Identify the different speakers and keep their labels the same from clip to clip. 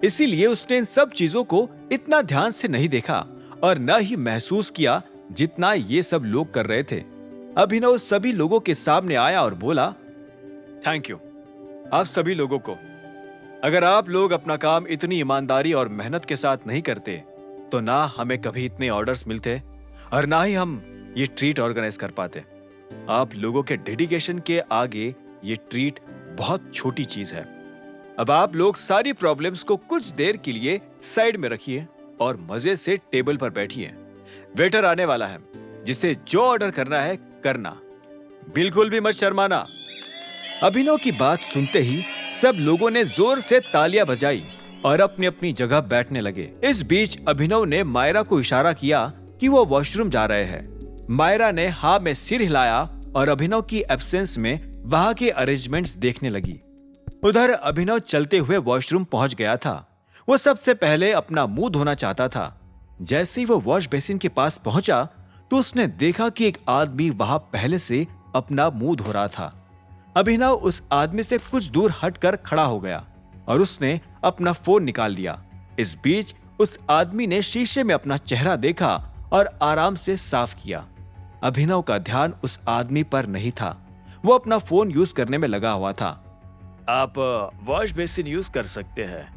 Speaker 1: इसीलिए उसने इन सब चीजों को इतना ध्यान से नहीं देखा और न ही महसूस किया जितना ये सब लोग कर रहे थे। अभिनव सभी लोगों के सामने आया और बोला, थैंक यू आप सभी लोगों को। अगर आप लोग अपना काम इतनी ईमानदारी और मेहनत के साथ नहीं करते तो ना हमें कभी इतने ऑर्डर्स मिलते और ना ही हम ये ट्रीट ऑर्गेनाइज कर पाते। आप लोगों के डेडिकेशन के आगे ये ट्रीट बहुत छोटी चीज है। अब आप लोग सारी प्रॉब्लम्स को कुछ देर के लिए साइड में रखिए और मजे से टेबल पर बैठिए। वेटर आने वाला है, जिसे जो ऑर्डर करना है करना, बिल्कुल भी मत शर्माना। अभिनव की बात सुनते ही सब लोगों ने जोर से तालियां बजाई और अपनी अपनी जगह बैठने लगे। इस बीच अभिनव ने मायरा को इशारा किया कि वो वॉशरूम जा रहे हैं। मायरा ने हाँ में सिर हिलाया और अभिनव की एब्सेंस में वहां के अरेंजमेंट्स देखने लगी। उधर अभिनव चलते हुए वॉशरूम पहुंच गया था। वो सबसे पहले अपना मुंह धोना चाहता था। जैसे ही वो वॉश बेसिन के पास पहुंचा तो उसने देखा कि एक आदमी वहां पहले से अपना मुंह धो रहा था। अभिनव उस आदमी से कुछ दूर हटकर खड़ा हो गया और उसने अपना फोन निकाल लिया। इस बीच उस आदमी ने शीशे में अपना चेहरा देखा और आराम से साफ किया। अभिनव का ध्यान उस आदमी पर नहीं था, वो अपना फोन यूज करने में लगा हुआ था। आप वॉश बेसिन यूज कर सकते हैं,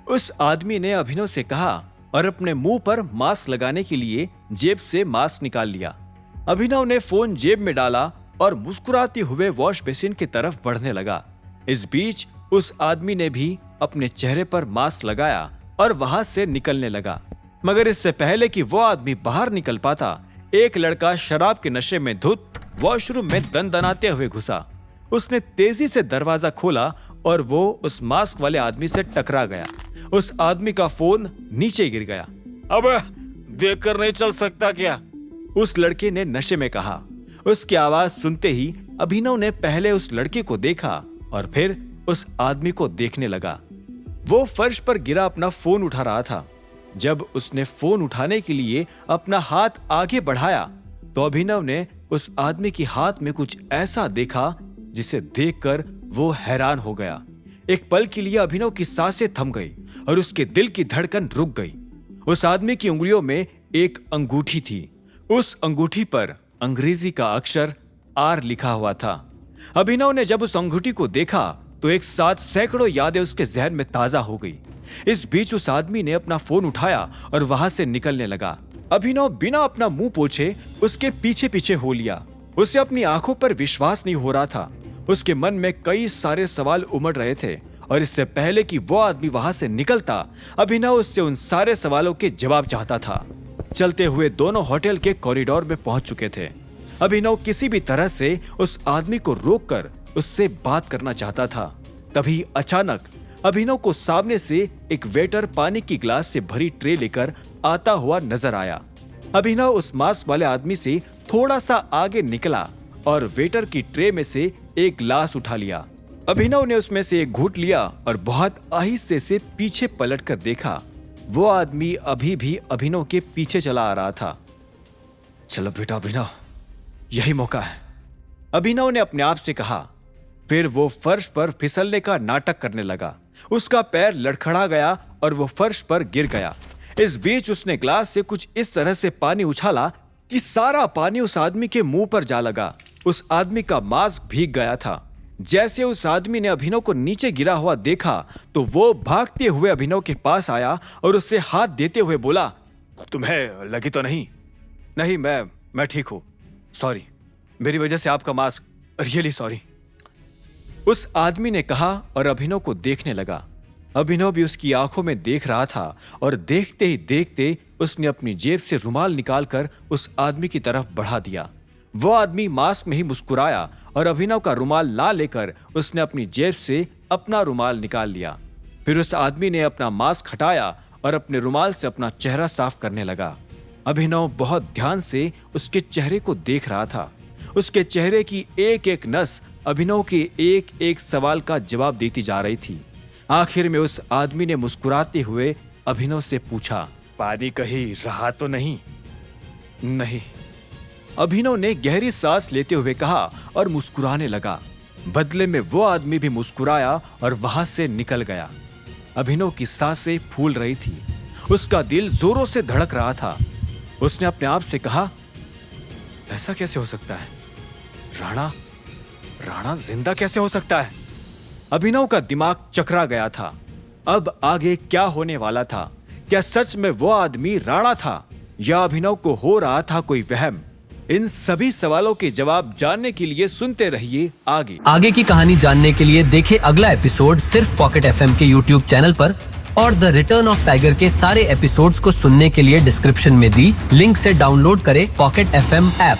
Speaker 1: उस आदमी ने अभिनव से कहा और अपने मुंह पर मास्क लगाने के लिए जेब से मास्क निकाल लिया। अभिनव ने फोन जेब में डाला और मुस्कुराते हुए वॉश बेसिन की तरफ बढ़ने लगा। इस बीच उस आदमी ने भी अपने चेहरे पर मास्क लगाया और वहां से निकलने लगा। मगर इससे पहले कि वो आदमी बाहर निकल पाता, एक लड़का शराब के नशे में धुत वॉशरूम में दनदनाते हुए घुसा। उसने तेजी से दरवाजा खोला और वो उस मास्क वाले आदमी से टकरा गया। उस आदमी का फोन नीचे गिर गया। अब देखकर नहीं चल सकता क्या? उस लड़के ने नशे में कहा। उसकी आवाज सुनते ही अभिनव ने पहले उस लड़के को देखा और फिर उस आदमी को देखने लगा। वो फर्श पर गिरा अपना फोन उठा रहा था। जब उसने फोन उठाने के लिए अपना हाथ आगे बढ़ाया तो अभिनव ने उस आदमी के हाथ में कुछ ऐसा देखा जिसे देखकर वो हैरान हो गया। एक पल के लिए अभिनव की सांसें थम गई और उसके दिल की धड़कन रुक गई। उस आदमी की उंगलियों में एक अंगूठी थी। उस अंगूठी पर अंग्रेजी का अक्षर आर लिखा हुआ था। अभिनव ने जब उस अंगूठी को देखा तो एक साथ सैकड़ों यादें उसके जहन में ताजा हो गई। इस बीच उस आदमी ने अपना फोन उठाया और वहां से निकलने लगा। अभिनव बिना अपना मुंह पोछे उसके पीछे पीछे हो लिया। उसे अपनी आंखों पर विश्वास नहीं हो रहा था। उसके मन में कई सारे सवाल उमड़ रहे थे और इससे पहले कि वो आदमी वहां से निकलता, अभिनव उससे उन सारे सवालों के जवाब चाहता था। चलते हुए दोनों होटल के कॉरिडोर में पहुंच चुके थे। अभिनव किसी भी तरह से उस आदमी को रोककर उससे बात करना चाहता था। तभी अचानक अभिनव को सामने से एक वेटर पानी की गिलास से भरी ट्रे लेकर आता हुआ नजर आया। अभिनव उस मास्क वाले आदमी से थोड़ा सा आगे निकला और वेटर की ट्रे में से एक गिलास उठा लिया। अभिनव ने उसमें से एक घूंट लिया और बहुत आहिस्ते से पीछे पलटकर देखा। वो आदमी अभी भी अभिनव के पीछे चला आ रहा था। चलो बेटा अभिनव, यही मौका है, अभिनव ने अपने आप से कहा। फिर वो फर्श पर फिसलने का नाटक करने लगा। उसका पैर लड़खड़ा गया और वो फर्श पर गिर गया। इस बीच उसने ग्लास से कुछ इस तरह से पानी उछाला कि सारा पानी उस आदमी के मुंह पर जा लगा। उस आदमी का मास्क भीग गया था। जैसे उस आदमी ने अभिनव को नीचे गिरा हुआ देखा तो वो भागते हुए अभिनव के पास आया और उससे हाथ देते हुए बोला, तुम्हें लगी तो नहीं? नहीं, मैं ठीक हूं, सॉरी, मेरी वजह से आपका मास्क, रियली सॉरी, उस आदमी ने कहा और अभिनव को देखने लगा। अभिनव भी उसकी आंखों में देख रहा था और देखते ही देखते उसने अपनी जेब से रुमाल निकालकर उस आदमी की तरफ बढ़ा दिया। वो आदमी मास्क में ही मुस्कुराया और अभिनव का रुमाल ना लेकर उसने अपनी जेब से अपना रुमाल निकाल लिया। फिर उस आदमी ने अपना मास्क हटाया और अपने रुमाल से अपना चेहरा साफ करने लगा। अभिनव बहुत ध्यान से उसके चेहरे को देख रहा था। उसके चेहरे की एक एक नस अभिनव के एक एक सवाल का जवाब देती जा रही थी। आखिर में उस आदमी ने मुस्कुराते हुए अभिनव से पूछा, पानी कहीं रहा तो नहीं? नहीं, अभिनव ने गहरी सांस लेते हुए कहा और मुस्कुराने लगा। बदले में वो आदमी भी मुस्कुराया और वहां से निकल गया। अभिनव की सांसें फूल रही थी, उसका दिल जोरों से धड़क रहा था। उसने अपने आप से कहा, ऐसा कैसे हो सकता है? राणा जिंदा कैसे हो सकता है? अभिनव का दिमाग चकरा गया था। अब आगे क्या होने वाला था? क्या सच में वो आदमी राणा था या अभिनव को हो रहा था कोई वहम? इन सभी सवालों के जवाब जानने के लिए सुनते रहिए आगे
Speaker 2: की कहानी जानने के लिए देखें अगला एपिसोड सिर्फ पॉकेट एफएम के यूट्यूब चैनल पर, और द रिटर्न ऑफ टाइगर के सारे एपिसोड्स को सुनने के लिए डिस्क्रिप्शन में दी लिंक से डाउनलोड करें पॉकेट एफएम ऐप।